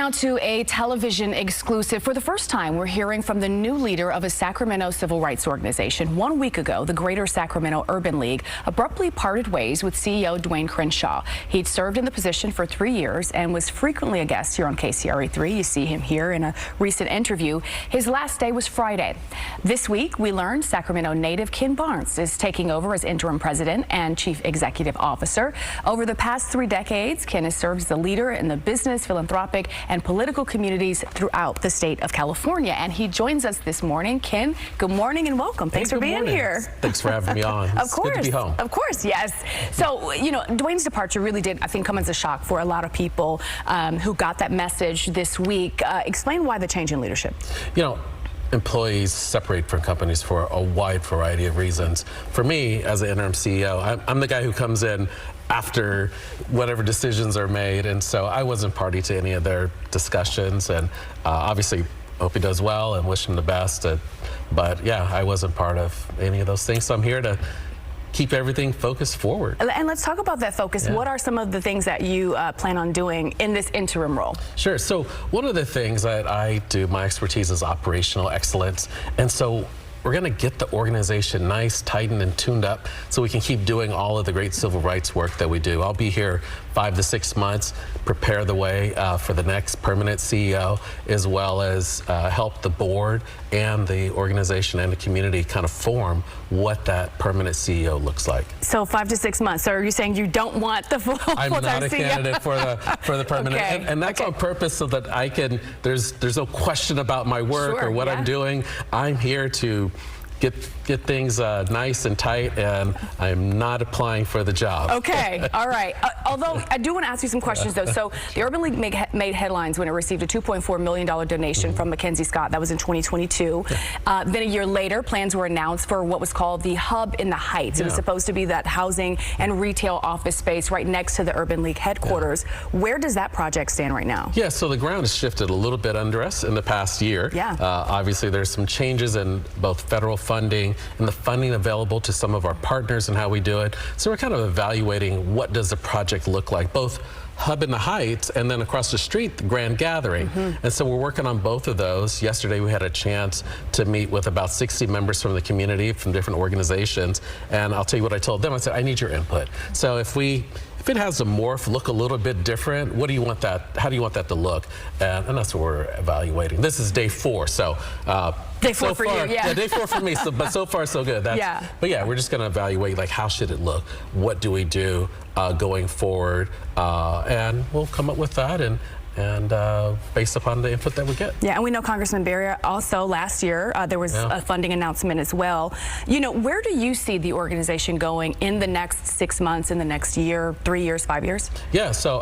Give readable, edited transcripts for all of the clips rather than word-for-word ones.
Now to a television exclusive. For the first time, we're hearing from the new leader of a Sacramento civil rights organization. 1 week ago, the Greater Sacramento Urban League abruptly parted ways with CEO Dwayne Crenshaw. He'd served in the position for 3 years and was frequently a guest here on KCRA3. You see him here in a recent interview. His last day was Friday. This week, we learned Sacramento native Ken Barnes is taking over as interim president and chief executive officer. Over the past 3 decades, Ken has served as the leader in the business, philanthropic, and political communities throughout the state of California. And he joins us this morning. Ken, good morning and welcome. Thanks for being here. Thanks for having me on. Of course. Good to be home. Of course, yes. So, you know, Dwayne's departure really did, I think, come as a shock for a lot of people who got that message this week. Explain why the change in leadership. You know, employees separate from companies for a wide variety of reasons. For me, as an interim CEO, I'm the guy who comes in after whatever decisions are made, and so I wasn't party to any of their discussions, and obviously hope he does well and wish him the best, but yeah, I wasn't part of any of those things, so I'm here to keep everything focused forward. And let's talk about that focus. Yeah. What are some of the things that you plan on doing in this interim role? Sure. So one of the things that I do, my expertise is operational excellence, and so we're going to get the organization nice, tightened, and tuned up so we can keep doing all of the great civil rights work that we do. I'll be here 5 to 6 months, prepare the way for the next permanent CEO, as well as help the board and the organization and the community kind of form what that permanent CEO looks like. So 5 to 6 months. So are you saying you don't want the full-time CEO? I'm not a candidate for the permanent, okay. and that's on purpose so that I can. There's no question about my work or what I'm doing. I'm here to get things nice and tight, and I'm not applying for the job. Okay, all right. Although I do want to ask you some questions though. So the Urban League made headlines when it received a $2.4 million donation from Mackenzie Scott. That was in 2022. Then a year later, plans were announced for what was called the Hub in the Heights. It was supposed to be that housing and retail office space right next to the Urban League headquarters. Where does that project stand right now? Yeah, so the ground has shifted a little bit under us in the past year. Yeah. Obviously, there's some changes in both federal funding and the funding available to some of our partners and how we do it. So we're kind of evaluating what does the project look like, both Hub in the Heights and then across the street, the Grand Gathering. And so we're working on both of those. Yesterday we had a chance to meet with about 60 members from the community, from different organizations, and I'll tell you what I told them. I said, I need your input. So if it has a morph, look a little bit different, what do you want that, how do you want that to look? And that's what we're evaluating. This is day 4, so day 4 for you, yeah. Day 4 for me, but so far so good. But yeah, we're just going to evaluate, like, how should it look? What do we do going forward? And we'll come up with that and based upon the input that we get. Yeah, and we know Congressman Berry also last year there was a funding announcement as well. You know, where do you see the organization going in the next 6 months, in the next year, 3 years, 5 years? Yeah, so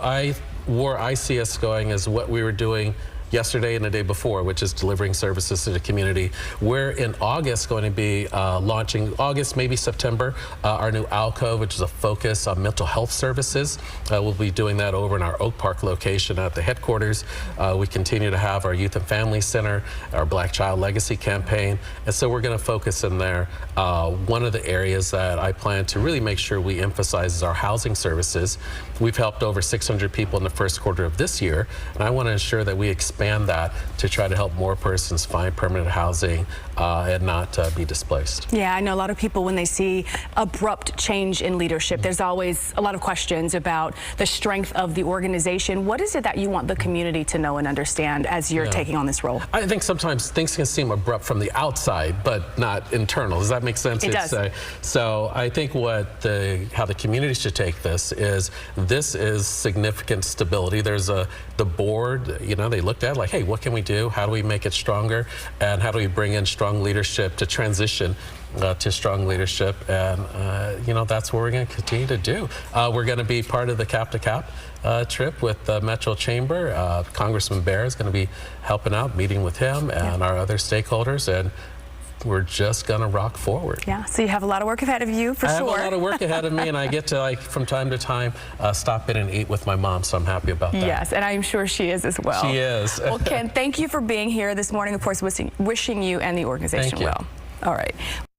where I see us going is what we were doing yesterday and the day before, which is delivering services to the community. We're in August going to be launching, August, maybe September, our new alcove, which is a focus on mental health services. We'll be doing that over in our Oak Park location at the headquarters. We continue to have our Youth and Family Center, our Black Child Legacy campaign, and so we're going to focus in there. One of the areas that I plan to really make sure we emphasize is our housing services. We've helped over 600 people in the first quarter of this year, and I want to ensure that we expand that to try to help more persons find permanent housing and not be displaced. Yeah, I know a lot of people, when they see abrupt change in leadership, there's always a lot of questions about the strength of the organization. What is it that you want the community to know and understand as you're taking on this role? I think sometimes things can seem abrupt from the outside, but not internal. Does that make sense? It does. So I think how the community should take this is significant stability. There's the board, you know, they looked at like, hey, what can we do? How do we make it stronger? And how do we bring in strong leadership to transition to strong leadership? And, you know, that's what we're going to continue to do. We're going to be part of the Cap to Cap trip with the Metro Chamber. Congressman Bear is going to be helping out, meeting with him and our other stakeholders, and we're just going to rock forward. Yeah, so you have a lot of work ahead of you, for sure. I have a lot of work ahead of me, and I get to, like, from time to time, stop in and eat with my mom, so I'm happy about that. Yes, and I'm sure she is as well. She is. Well, Ken, thank you for being here this morning. Of course, wishing you and the organization well. All right.